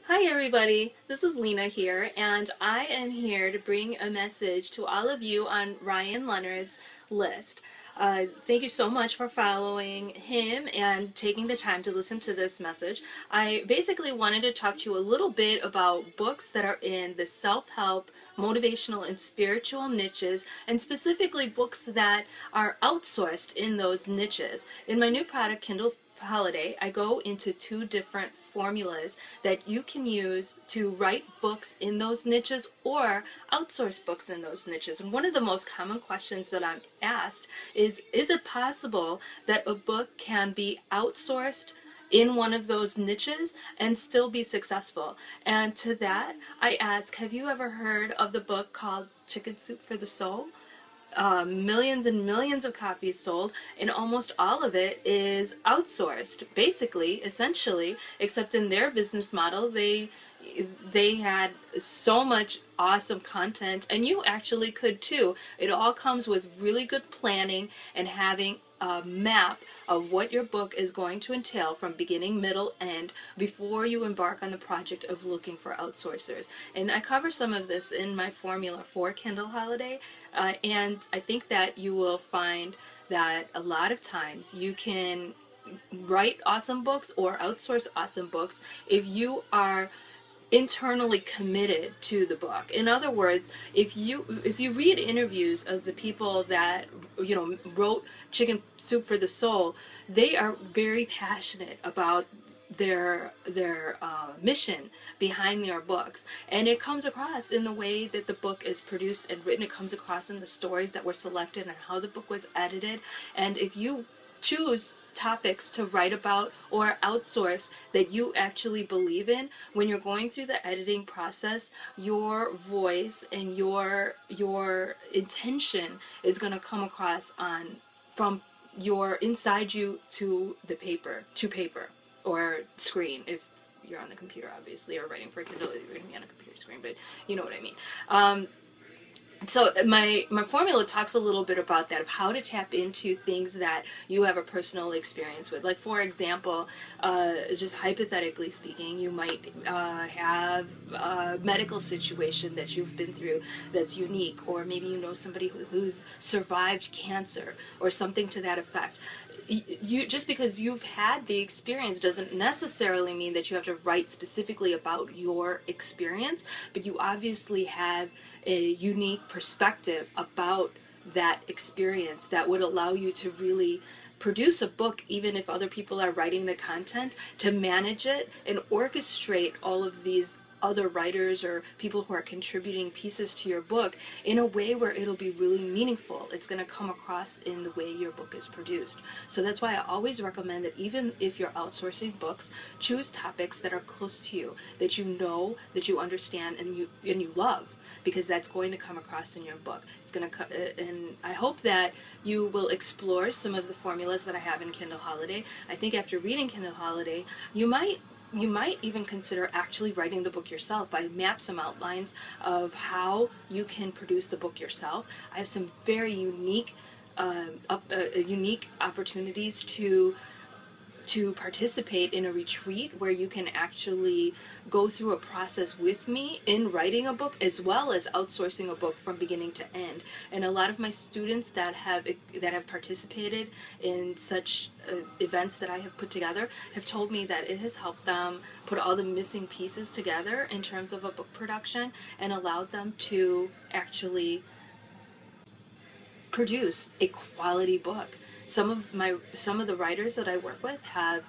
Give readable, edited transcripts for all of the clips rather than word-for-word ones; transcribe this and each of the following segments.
Hi everybody, this is Lena here, and I am here to bring a message to all of you on Leonard's list. Thank you so much for following him and taking the time to listen to this message. I basically wanted to talk to you a little bit about books that are in the self-help, motivational, and spiritual niches, and specifically books that are outsourced in those niches. In my new product, Kindle Holiday, I go into two different formulas that you can use to write books in those niches or outsource books in those niches. And one of the most common questions that I'm asked is it possible that a book can be outsourced in one of those niches and still be successful? And to that, I ask, have you ever heard of the book called Chicken Soup for the Soul? Millions and millions of copies sold, and almost all of it is outsourced, basically, essentially, except in their business model, they had so much awesome content, and you actually could too. It all comes with really good planning and having a map of what your book is going to entail from beginning, middle, end before you embark on the project of looking for outsourcers. And I cover some of this in my formula for Kindle Holiday, and I think that you will find that a lot of times you can write awesome books or outsource awesome books if you are internally committed to the book. In other words, if you read interviews of the people that wrote Chicken Soup for the Soul, they are very passionate about their mission behind their books, and it comes across in the way that the book is produced and written. It comes across in the stories that were selected and how the book was edited. And if you choose topics to write about or outsource that you actually believe in, when you're going through the editing process, your voice and your intention is going to come across from your inside you to the paper, or screen if you're on the computer, obviously, or writing for a Kindle. You're going to be on a computer screen, but you know what I mean. So my formula talks a little bit about that, of how to tap into things that you have a personal experience with. Like, for example, just hypothetically speaking, you might have a medical situation that you've been through that's unique, or maybe you know somebody who's survived cancer or something to that effect. Just because you've had the experience doesn't necessarily mean that you have to write specifically about your experience, but you obviously have a unique perspective about that experience that would allow you to really produce a book, even if other people are writing the content, to manage it and orchestrate all of these other writers or people who are contributing pieces to your book in a way where it'll be really meaningful. It's going to come across in the way your book is produced. So that's why I always recommend that even if you're outsourcing books, choose topics that are close to you, that you know, that you understand, and you love, because that's going to come across in your book. It's going to, and I hope that you will explore some of the formulas that I have in Kindle Holiday. I think after reading Kindle Holiday, you might even consider actually writing the book yourself. I map some outlines of how you can produce the book yourself. I have some very unique opportunities to participate in a retreat where you can actually go through a process with me in writing a book, as well as outsourcing a book from beginning to end. And a lot of my students that have participated in such events that I have put together have told me that it has helped them put all the missing pieces together in terms of a book production, and allowed them to actually produce a quality book. Some of the writers that I work with have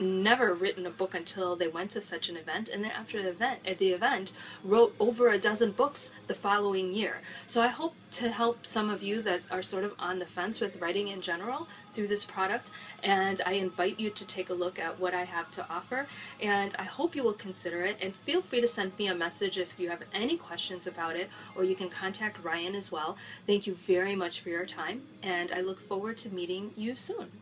never written a book until they went to such an event, and then after the event wrote over a dozen books the following year. So I hope to help some of you that are sort of on the fence with writing in general through this product, and I invite you to take a look at what I have to offer, and I hope you will consider it. And feel free to send me a message if you have any questions about it, or you can contact Ryan as well. Thank you very much for your time, and I look forward to meeting you soon.